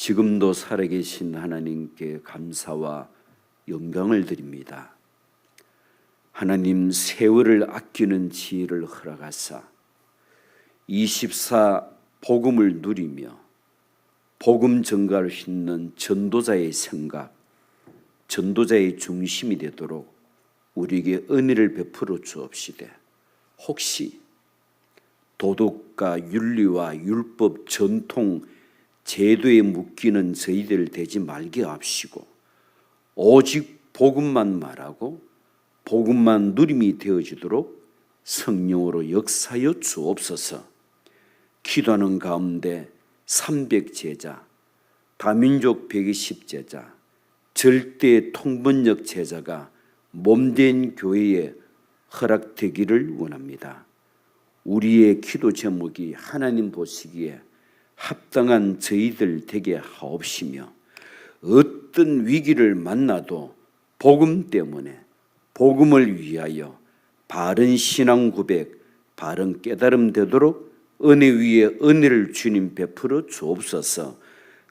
지금도 살아계신 하나님께 감사와 영광을 드립니다. 하나님, 세월을 아끼는 지혜를 허락하사 24 복음을 누리며 복음 전가를 싣는 전도자의 생각, 전도자의 중심이 되도록 우리에게 은혜를 베풀어 주옵시되, 혹시 도덕과 윤리와 율법, 전통, 제도에 묶이는 저희들 되지 말게 합시고 오직 복음만 말하고 복음만 누림이 되어지도록 성령으로 역사하여 주옵소서. 기도하는 가운데 300제자, 다민족 120제자, 절대 통번역 제자가 몸된 교회에 허락되기를 원합니다. 우리의 기도 제목이 하나님 보시기에 합당한 저희들 되게 하옵시며, 어떤 위기를 만나도 복음 때문에 복음을 위하여 바른 신앙 고백, 바른 깨달음 되도록 은혜 위에 은혜를 주님 베풀어 주옵소서.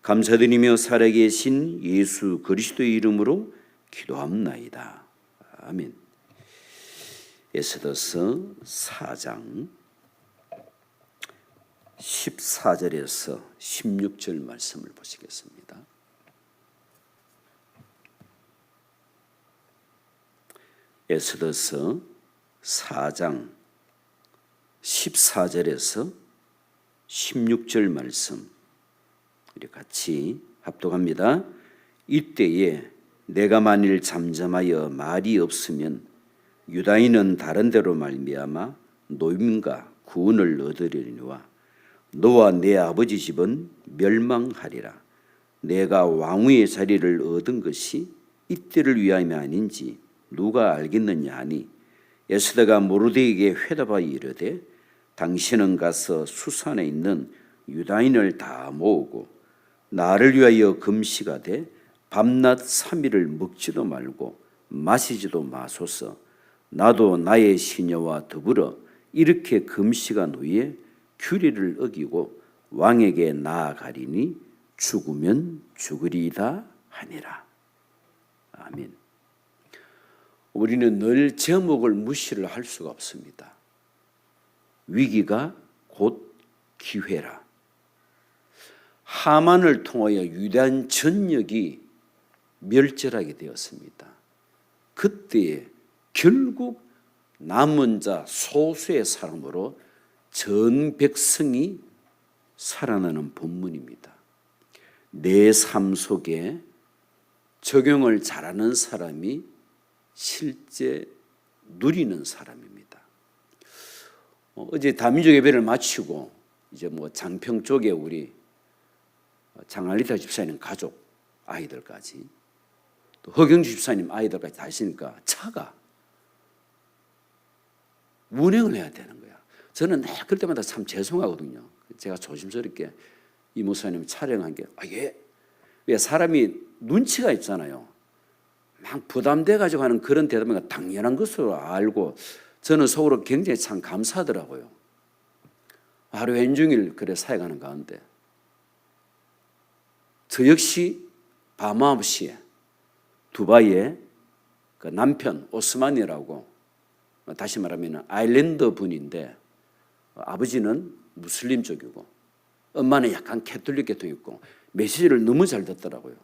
감사드리며 살아계신 예수 그리스도의 이름으로 기도합나이다. 아멘. 에스더서 4장 14절에서 16절 말씀을 보시겠습니다. 에스더서 4장 14절에서 16절 말씀 우리 같이 합독합니다. 이때에 내가 만일 잠잠하여 말이 없으면 유다인은 다른 데로 말미암아 노임과 구원을 얻으려니와 너와 내 아버지 집은 멸망하리라. 내가 왕위의 자리를 얻은 것이 이때를 위함이 아닌지 누가 알겠느냐 하니, 에스더가 모르드에게 회답하여 이르되, 당신은 가서 수산에 있는 유다인을 다 모으고 나를 위하여 금식하되 밤낮 3일을 먹지도 말고 마시지도 마소서. 나도 나의 시녀와 더불어 이렇게 금식한 후에 규례를 어기고 왕에게 나아가리니 죽으면 죽으리이다 하니라. 아멘. 우리는 늘 제목을 무시를 할 수가 없습니다. 위기가 곧 기회라. 하만을 통하여 유대인 전역이 멸절하게 되었습니다. 그때에 결국 남은 자 소수의 사람으로 전 백성이 살아나는 본문입니다. 내 삶 속에 적용을 잘하는 사람이 실제 누리는 사람입니다. 어제 다민족 예배를 마치고 이제 장평 쪽에 우리 장알리타 집사님 가족 아이들까지 또 허경주 집사님 아이들까지 다 있으니까 차가 운행을 해야 되는 거야. 저는 그럴 때마다 참 죄송하거든요. 제가 조심스럽게 이 목사님 촬영한 게 왜 사람이 눈치가 있잖아요. 막 부담돼 가지고 하는 그런 대답은 당연한 것으로 알고 저는 속으로 굉장히 참 감사하더라고요. 하루 왼종일 그래 사역하는 가운데 저 역시 바마우시에 두바이에 그 남편 오스만이라고, 다시 말하면 아일랜드 분인데 아버지는 무슬림 쪽이고 엄마는 약간 캐톨릭 계통 있고 메시지를 너무 잘 듣더라고요.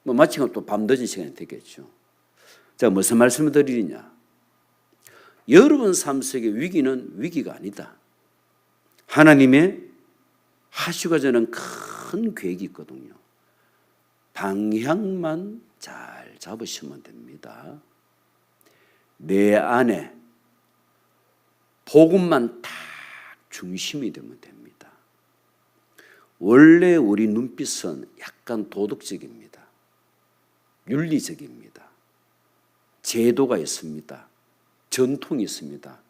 마침 또 밤늦은 시간이 되겠죠. 제가 무슨 말씀을 드리느냐, 여러분 삶 속의 위기는 위기가 아니다. 하나님의 하시고자 하는 큰 계획이 있거든요. 방향만 잘 잡으시면 됩니다. 내 안에 복음만 딱 중심이 되면 됩니다. 원래 우리 눈빛은 약간 도덕적입니다. 윤리적입니다. 제도가 있습니다. 전통이 있습니다.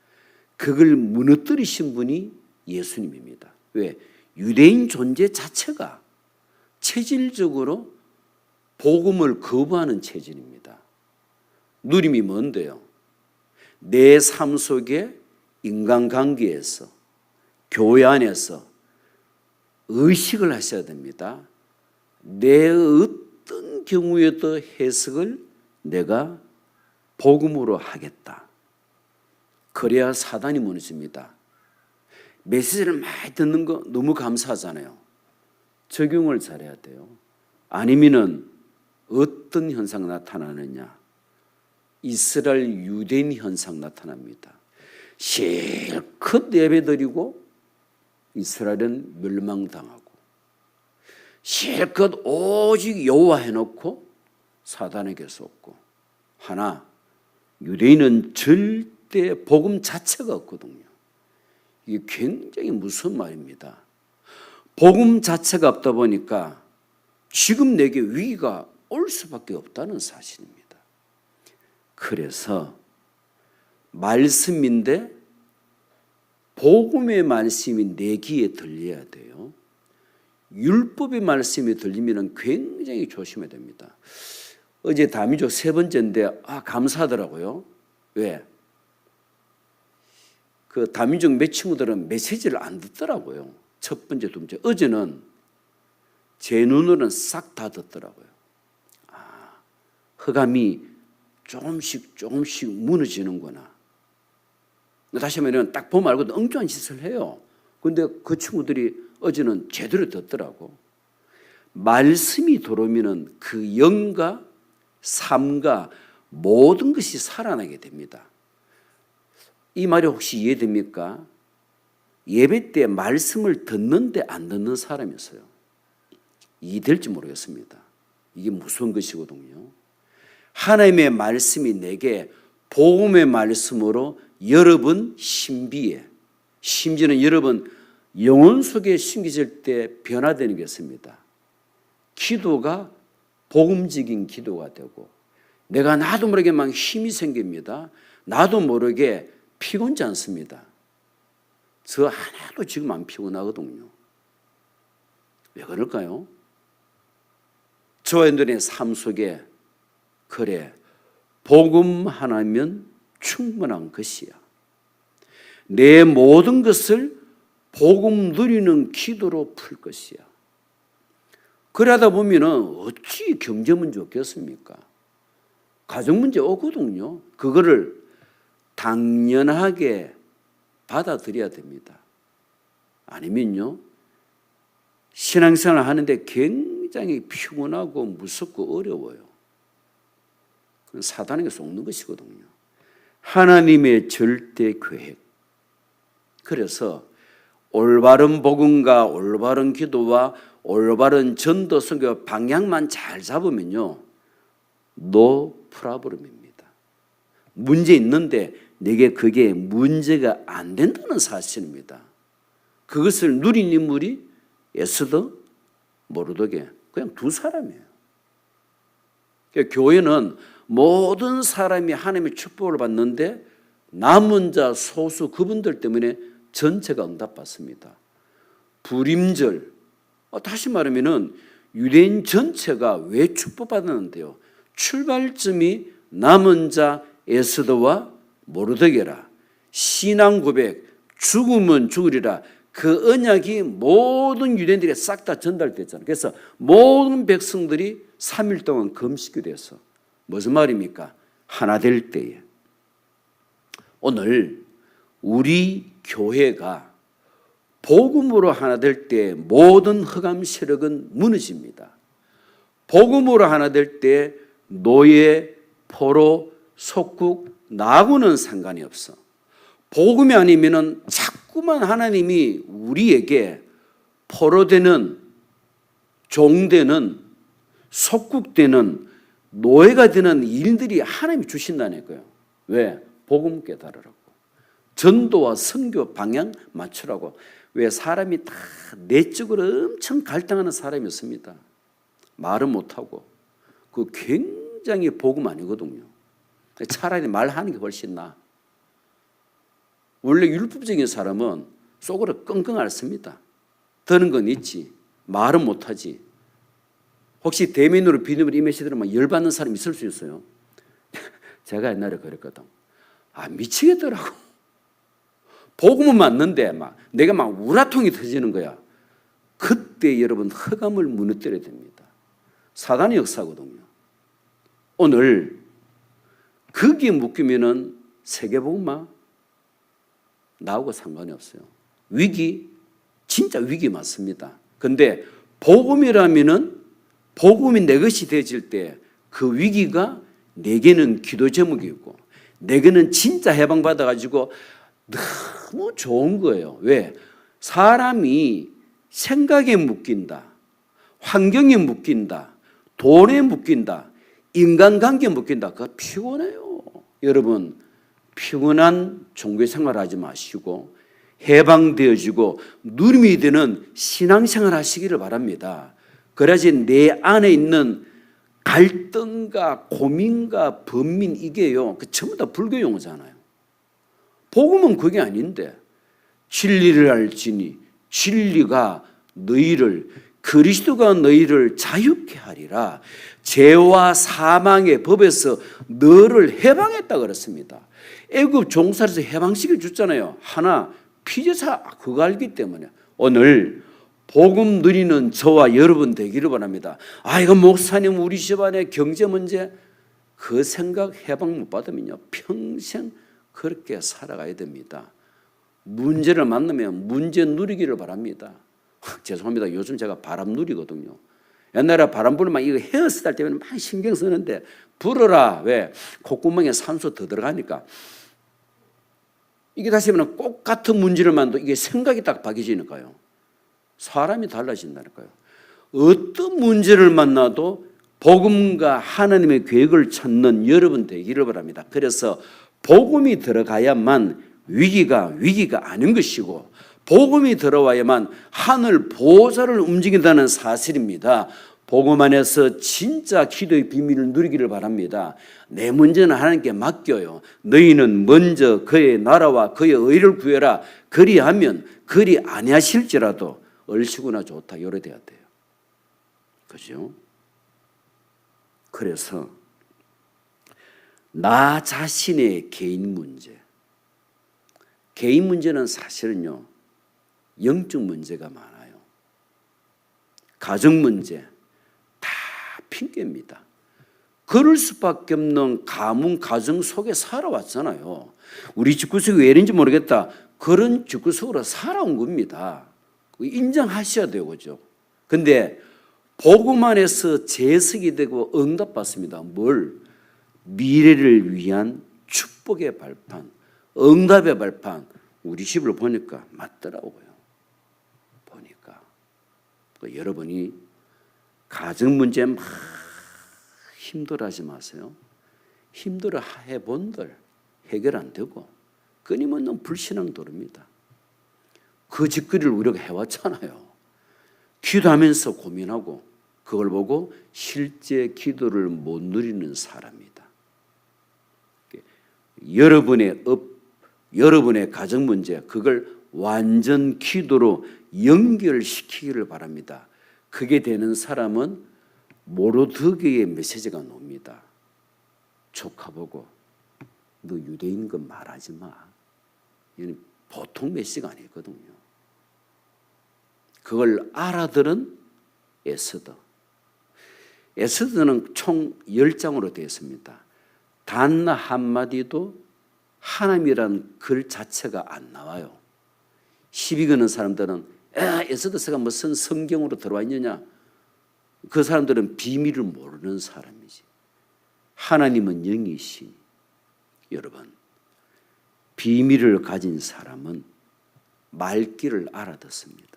그걸 무너뜨리신 분이 예수님입니다. 왜? 유대인 존재 자체가 체질적으로 복음을 거부하는 체질입니다. 누림이 뭔데요? 내 삶 속에 인간관계에서, 교회 안에서 의식을 하셔야 됩니다. 내 어떤 경우에도 해석을 내가 복음으로 하겠다. 그래야 사단이 무너집니다. 메시지를 많이 듣는 거 너무 감사하잖아요. 적용을 잘해야 돼요. 아니면은 어떤 현상 나타나느냐? 이스라엘 유대인 현상 나타납니다. 실컷 예배드리고 이스라엘은 멸망당하고, 실컷 오직 여호와 해놓고 사단에게 속고. 하나, 유대인은 절대 복음 자체가 없거든요. 이게 굉장히 무서운 말입니다. 복음 자체가 없다 보니까 지금 내게 위기가 올 수밖에 없다는 사실입니다. 그래서 말씀인데 복음의 말씀이 내 귀에 들려야 돼요. 율법의 말씀이 들리면 굉장히 조심해야 됩니다. 어제 다민족 3번째인데 감사하더라고요. 왜? 그 다민족 몇 친구들은 메시지를 안 듣더라고요. 첫 번째, 두 번째. 어제는 제 눈으로는 싹 다 듣더라고요. 흑암이 조금씩 무너지는구나. 다시 하면 딱 보면 알고 엉뚱한 짓을 해요. 그런데 그 친구들이 어제는 제대로 듣더라고. 말씀이 들어오면 그 영과 삶과 모든 것이 살아나게 됩니다. 이 말이 혹시 이해됩니까? 예배 때 말씀을 듣는데 안 듣는 사람이 있어요. 이해될지 모르겠습니다. 이게 무서운 것이거든요. 하나님의 말씀이 내게 복음의 말씀으로 여러분 신비에, 심지어는 여러분 영혼 속에 심겨질 때 변화되는 게 있습니다. 기도가 복음적인 기도가 되고, 내가 나도 모르게 막 힘이 생깁니다. 나도 모르게 피곤치 않습니다. 저 하나도 지금 안 피곤하거든요. 왜 그럴까요? 저와 여러분의 삶 속에 그래, 복음 하나면 충분한 것이야. 내 모든 것을 복음 누리는 기도로 풀 것이야. 그러다 보면 어찌 경제 문제 없겠습니까? 가정 문제 없거든요. 그거를 당연하게 받아들여야 됩니다. 아니면요, 신앙생활을 하는데 굉장히 피곤하고 무섭고 어려워요. 그건 사단에게 속는 것이거든요. 하나님의 절대 계획. 그래서 올바른 복음과 올바른 기도와 올바른 전도 선교 방향만 잘 잡으면요, 노 프라브럼입니다. 문제 있는데 내게 그게 문제가 안 된다는 사실입니다. 그것을 누린 인물이 에스더, 모르드게, 그냥 두 사람이에요. 그러니까 교회는 모든 사람이 하나님의 축복을 받는데 남은 자 소수 그분들 때문에 전체가 응답받습니다. 불임절, 다시 말하면 유대인 전체가 왜 축복받았는데요? 출발점이 남은 자 에스더와 모르드게라. 신앙 고백, 죽으면 죽으리라. 그 언약이 모든 유대인들에게 싹 다 전달됐잖아요. 그래서 모든 백성들이 3일 동안 금식기도했어. 무슨 말입니까? 하나 될 때에. 오늘 우리 교회가 복음으로 하나 될 때 모든 흑암 세력은 무너집니다. 복음으로 하나 될 때 노예, 포로, 속국, 나하고는 상관이 없어. 복음이 아니면은 자꾸만 하나님이 우리에게 포로되는, 종되는, 속국되는, 노예가 되는 일들이 하나님이 주신다는 거예요. 왜? 복음 깨달으라고. 전도와 선교 방향 맞추라고. 왜? 사람이 다 내적으로 엄청 갈등하는 사람이 있습니다. 말은 못하고. 그 굉장히 복음 아니거든요. 차라리 말하는 게 훨씬 나아. 원래 율법적인 사람은 속으로 끙끙 앓습니다. 드는 건 있지, 말은 못하지. 혹시 대면으로 비누를 임해시더라면 열받는 사람이 있을 수 있어요. 제가 옛날에 그랬거든. 미치겠더라고. 복음은 맞는데 내가 우라통이 터지는 거야. 그때 여러분 흑암을 무너뜨려야 됩니다. 사단의 역사거든요. 오늘 거기에 묶이면은 세계복음화 나하고 상관이 없어요. 위기, 진짜 위기 맞습니다. 근데 복음이라면은 복음이 내 것이 되어질 때 그 위기가 내게는 기도 제목이고 내게는 진짜 해방받아가지고 너무 좋은 거예요. 왜? 사람이 생각에 묶인다, 환경에 묶인다, 돈에 묶인다, 인간관계에 묶인다. 그거 피곤해요. 여러분, 피곤한 종교생활 하지 마시고 해방되어지고 누림이 되는 신앙생활 하시기를 바랍니다. 그래야지 내 안에 있는 갈등과 고민과 번민 이게요, 그 전부 다 불교 용어잖아요. 복음은 그게 아닌데 진리를 알지니 진리가 너희를 그리스도가 너희를 자유케 하리라. 죄와 사망의 법에서 너를 해방했다 그랬습니다. 애굽 종살에서 해방시켜 줬잖아요. 하나 피제사 그거 알기 때문에 오늘 복음 누리는 저와 여러분 되기를 바랍니다. 이거 목사님 우리 집안의 경제 문제 그 생각 해방 못 받으면요 평생 그렇게 살아가야 됩니다. 문제를 만나면 문제 누리기를 바랍니다. 죄송합니다. 요즘 제가 바람 누리거든요. 옛날에 바람 불면 이거 헤어스타일 할 때문에 많이 신경 쓰는데 불어라. 왜? 콧구멍에 산소 더 들어가니까. 이게 다시 하면 꽃 같은 문제를 만도 이게 생각이 딱 바뀌지니까요. 사람이 달라진다니까요. 어떤 문제를 만나도 복음과 하나님의 계획을 찾는 여러분 되기를 바랍니다. 그래서 복음이 들어가야만 위기가 아닌 것이고 복음이 들어와야만 하늘 보좌를 움직인다는 사실입니다. 복음 안에서 진짜 기도의 비밀을 누리기를 바랍니다. 내 문제는 하나님께 맡겨요. 너희는 먼저 그의 나라와 그의 의를 구해라. 그리하면 그리 아니하실지라도 얼씨구나 좋다. 요래 돼야 돼요. 그죠? 그래서 나 자신의 개인 문제는 사실은요 영적 문제가 많아요. 가정 문제 다 핑계입니다. 그럴 수밖에 없는 가문 가정 속에 살아왔잖아요. 우리 집구석이 왜 이런지 모르겠다. 그런 집구석으로 살아온 겁니다. 인정하셔야 되고 그죠? 근데 복음 안에서 재석이 되고 응답받습니다. 뭘? 미래를 위한 축복의 발판, 응답의 발판. 우리 집을 보니까 맞더라고요. 보니까 여러분이 가정 문제 막 힘들어하지 마세요. 힘들어 해본들 해결 안 되고 끊임없는 불신앙 도릅니다. 그 짓거리를 우리가 해왔잖아요. 기도하면서 고민하고 그걸 보고 실제 기도를 못 누리는 사람이다. 여러분의 가정 문제 그걸 완전 기도로 연결시키기를 바랍니다. 그게 되는 사람은 모로드게의 메시지가 나옵니다. 조카 보고 너 유대인 건 말하지 마. 이건 보통 메시지가 아니거든요. 그걸 알아들은 에스더는 총 10장으로 되어 있습니다. 단 한마디도 하나님이라는 글 자체가 안 나와요. 시비 거는 사람들은 에스더서가 무슨 성경으로 들어와 있느냐. 그 사람들은 비밀을 모르는 사람이지. 하나님은 영이시니 여러분 비밀을 가진 사람은 말귀를 알아듣습니다.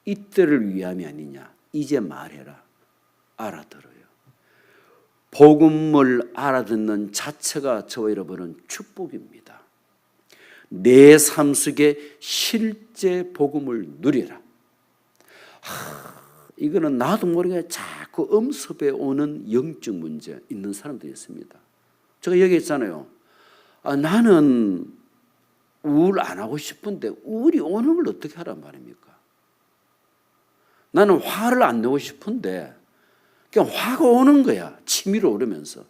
이때를 위함이 아니냐. 이제 말해라. 알아들어요. 복음을 알아듣는 자체가 저와 여러분은 축복입니다. 내 삶 속에 실제 복음을 누리라. 이거는 나도 모르게 자꾸 엄습해 오는 영적 문제 있는 사람들이 있습니다. 제가 얘기했잖아요. 나는 우울 안 하고 싶은데 우울이 오는 걸 어떻게 하란 말입니까? 나는 화를 안 내고 싶은데 그냥 화가 오는 거야. 치밀어 오르면서.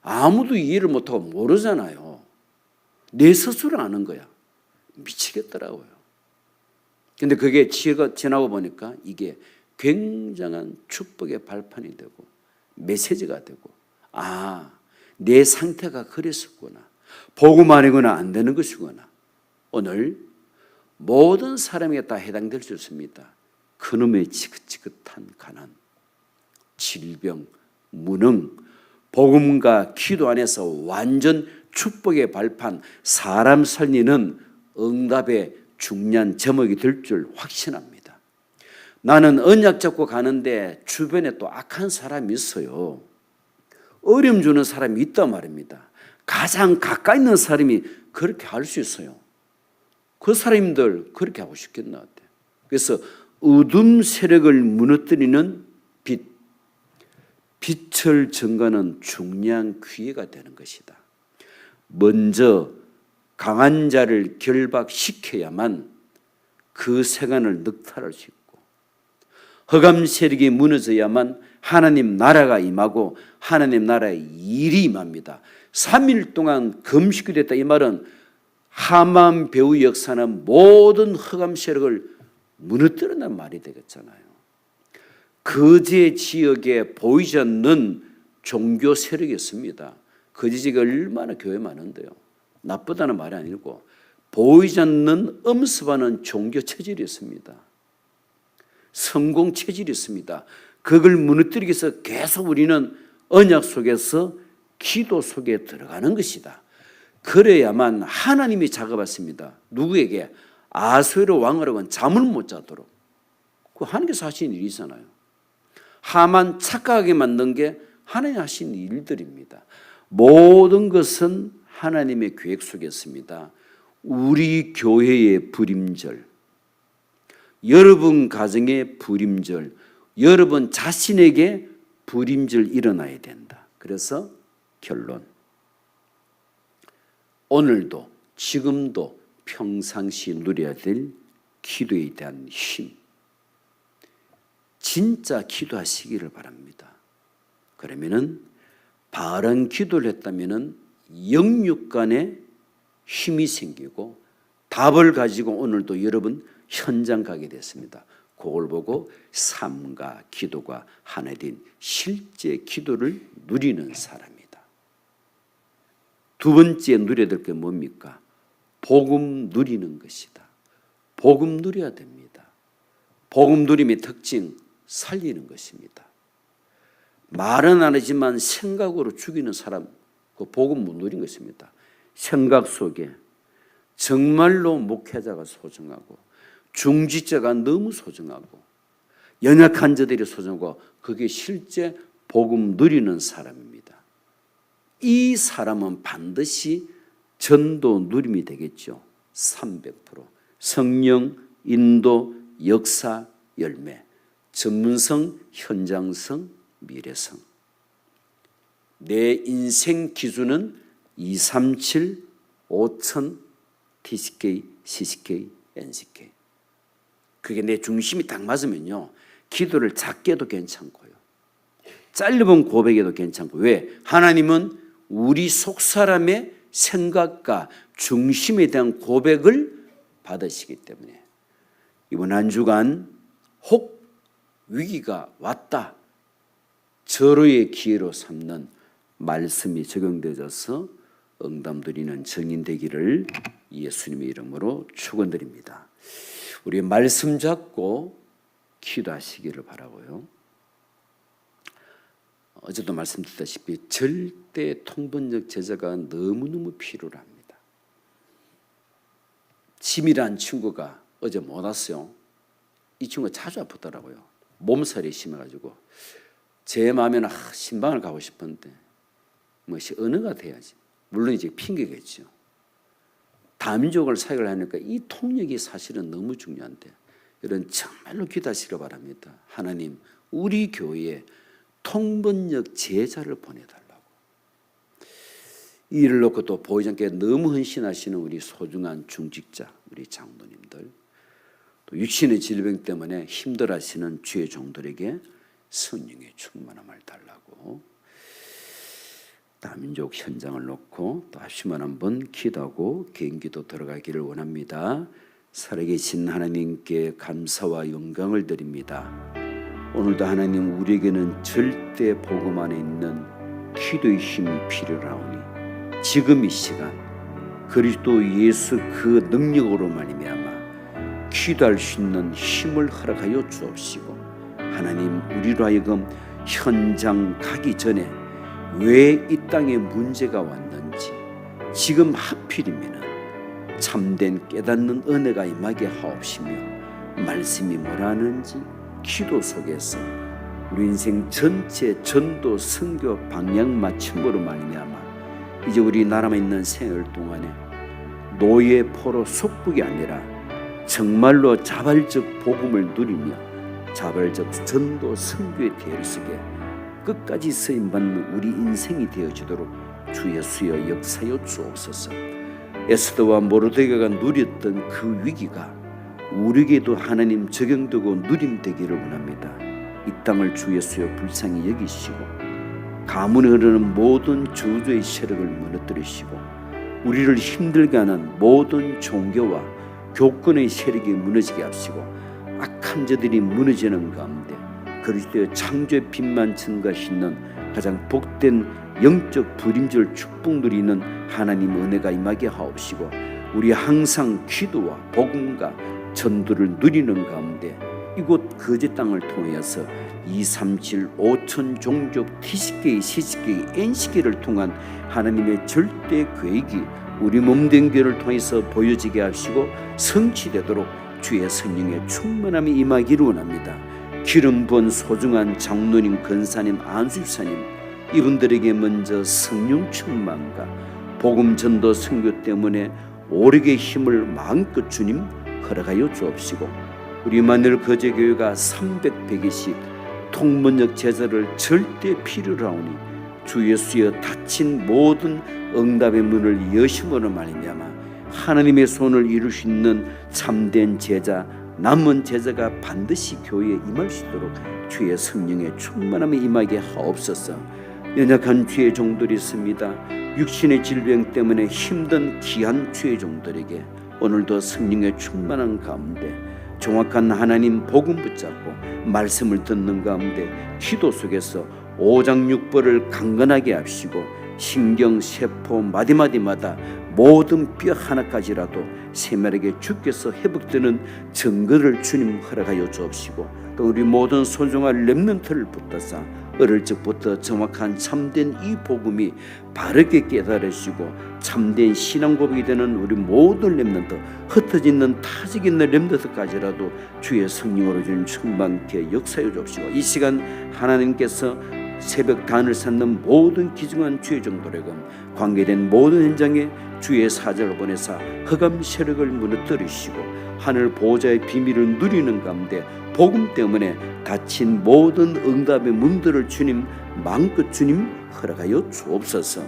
아무도 이해를 못하고 모르잖아요. 내 스스로 아는 거야. 미치겠더라고요. 근데 그게 지나고 보니까 이게 굉장한 축복의 발판이 되고 메시지가 되고, 내 상태가 그랬었구나, 복음 아니거나 안 되는 것이구나. 오늘 모든 사람에게 다 해당될 수 있습니다. 그놈의 지긋지긋한 가난, 질병, 무능, 복음과 기도 안에서 완전 축복의 발판, 사람 살리는 응답의 중요한 제목이 될 줄 확신합니다. 나는 언약 잡고 가는데 주변에 또 악한 사람이 있어요. 어려움 주는 사람이 있단 말입니다. 가장 가까이 있는 사람이 그렇게 할 수 있어요. 그 사람들 그렇게 하고 싶겠나 어때? 그래서 어둠 세력을 무너뜨리는 빛, 빛을 증거하는 중요한 기회가 되는 것이다. 먼저 강한 자를 결박시켜야만 그 세간을 늑탈할 수 있고, 흑암 세력이 무너져야만 하나님 나라가 임하고 하나님 나라의 일이 임합니다. 3일 동안 금식이 됐다. 이 말은 하만 배후 역사는 모든 흑암 세력을 무너뜨린다는 말이 되겠잖아요. 거제 지역에 보이지 않는 종교 세력이 있습니다. 거제 지역에 얼마나 교회 많은데요. 나쁘다는 말이 아니고 보이지 않는 엄습하는 종교 체질이 있습니다. 성공 체질이 있습니다. 그걸 무너뜨리기 위해서 계속 우리는 언약 속에서 기도 속에 들어가는 것이다. 그래야만 하나님이 작업했습니다. 누구에게? 아수에로 왕으로는 잠을 못 자도록. 그 하나님께서 하신 일이잖아요. 하만 착각하게 만든 게 하나님 하신 일들입니다. 모든 것은 하나님의 계획 속에 있습니다. 우리 교회의 불임절, 여러분 가정의 불임절, 여러분 자신에게 불임절 일어나야 된다. 그래서 결론, 오늘도 지금도 평상시 누려야 될 기도에 대한 힘, 진짜 기도하시기를 바랍니다. 그러면은 바른 기도를 했다면은 영육 간에 힘이 생기고 답을 가지고 오늘도 여러분 현장 가게 됐습니다. 그걸 보고 삶과 기도가 하나 된 실제 기도를 누리는 사람이다. 두 번째 누려야 될 게 뭡니까? 복음 누리는 것이다. 복음 누려야 됩니다. 복음 누림의 특징, 살리는 것입니다. 말은 안 하지만 생각으로 죽이는 사람, 그 복음 못 누린 것입니다. 생각 속에 정말로 목회자가 소중하고 중지자가 너무 소중하고 연약한 자들이 소중하고, 그게 실제 복음 누리는 사람입니다. 이 사람은 반드시 전도 누림이 되겠죠. 300%. 성령, 인도, 역사, 열매. 전문성, 현장성, 미래성. 내 인생 기준은 237, 5000, TCK, CCK, NCK. 그게 내 중심이 딱 맞으면요, 기도를 작게 해도 괜찮고요, 짧은 고백에도 괜찮고. 왜? 하나님은 우리 속사람의 생각과 중심에 대한 고백을 받으시기 때문에 이번 한 주간 혹 위기가 왔다, 절호의 기회로 삼는 말씀이 적용되어져서 응답 드리는 증인 되기를 예수님의 이름으로 축원드립니다. 우리 말씀 잡고 기도하시기를 바라고요. 어제도 말씀드렸다시피 절대 통번역 제자가 너무너무 필요합니다. 지미란 친구가 어제 못 왔어요. 이 친구가 자주 아프더라고요. 몸살이 심해가지고 제 마음에는 신방을 가고 싶은데 뭐시 언어가 돼야지. 물론 이제 핑계겠죠. 다민족을 사역을 하니까 이 통역이 사실은 너무 중요한데, 이런 정말로 기도하시길 바랍니다. 하나님, 우리 교회에 통번역 제자를 보내달라고. 이 일을 놓고 또 보이지 않게 너무 헌신하시는 우리 소중한 중직자, 우리 장로님들, 또 육신의 질병 때문에 힘들어하시는 주의 종들에게 성령의 충만함을 달라고, 다민족 현장을 놓고 또 합심을 한번 기도하고 개인기도 들어가기를 원합니다. 살아계신 하나님께 감사와 영광을 드립니다. 오늘도 하나님 우리에게는 절대 복음 안에 있는 기도의 힘이 필요하오니 지금 이 시간 그리스도 예수 그 능력으로 말미암아 기도할 수 있는 힘을 허락하여 주옵시고, 하나님 우리로 하여금 현장 가기 전에 왜 이 땅에 문제가 왔는지, 지금 하필이면 참된 깨닫는 은혜가 임하게 하옵시며, 말씀이 뭐라 하는지 기도 속에서 우리 인생 전체 전도 선교 방향 맞춤으로 말미암아 이제 우리 나라에 있는 생활 동안에 노예 포로 속국이 아니라 정말로 자발적 복음을 누리며 자발적 전도 선교의 대를 쓰게 끝까지 쓰임받는 우리 인생이 되어지도록 주 예수여 역사여 주옵소서. 에스더와 모르드게가 누렸던 그 위기가 우리에게도 하나님 적용되고 누림되기를 원합니다. 이 땅을 주 예수여 불쌍히 여기시고 가문에 흐르는 모든 저주의 세력을 무너뜨리시고 우리를 힘들게 하는 모든 종교와 교권의 세력이 무너지게 하시고 악한 자들이 무너지는 가운데 그리스도의 창조의 빛만 증가시는 가장 복된 영적 부림절 축복 누리는 하나님 은혜가 임하게 하옵시고, 우리 항상 기도와 복음과 전도를 누리는 가운데 이곳 거제 땅을 통하여서 237 5천 종족 T식계의 C식계의 N식계를 통한 하나님의 절대 계획이 우리 몸된 교회를 통해서 보여지게 하시고 성취되도록 주의 성령의 충만함이 임하기를 원합니다. 기름 부은 소중한 장로님, 권사님, 안수집사님, 이분들에게 먼저 성령 충만과 복음 전도 선교 때문에 오력의 힘을 마음껏 주님 허락하여 주옵시고, 우리 마늘 거제교회가 300, 120 통문역 제자를 절대 필요로 하오니 주 예수여 닫힌 모든 응답의 문을 여심으로 말미암아 하나님의 손을 이룰 수 있는 참된 제자, 남은 제자가 반드시 교회에 임할 수 있도록 주의 성령의 충만함이 임하게 하옵소서. 연약한 주의 종들이 있습니다. 육신의 질병 때문에 힘든 귀한 주의 종들에게 오늘도 성령의 충만한 가운데 정확한 하나님 복음 붙잡고 말씀을 듣는 가운데 기도 속에서 오장육부를 강건하게 하시고 신경, 세포, 마디마디마다 모든 뼈 하나까지라도 세밀하게 주께서 회복되는 증거를 주님 허락하여 주옵시고, 또 우리 모든 소중한 렘넌트를 붙들사 어릴 적부터 정확한 참된 이 복음이 바르게 깨달으시고 참된 신앙 고백이 되는 우리 모든 렘넌트, 흩어지는 타직 있는 렘넌트까지라도 주의 성령으로 주님 충만케 역사해 주옵시고, 이 시간 하나님께서 새벽 단을 쌓는 모든 귀중한 주의 종들에게 관계된 모든 현장에 주의 사자를 보내사 흑암 세력을 무너뜨리시고 하늘 보호자의 비밀을 누리는 가운데 복음 때문에 닫힌 모든 응답의 문들을 주님 마음껏 주님 허락하여 주옵소서.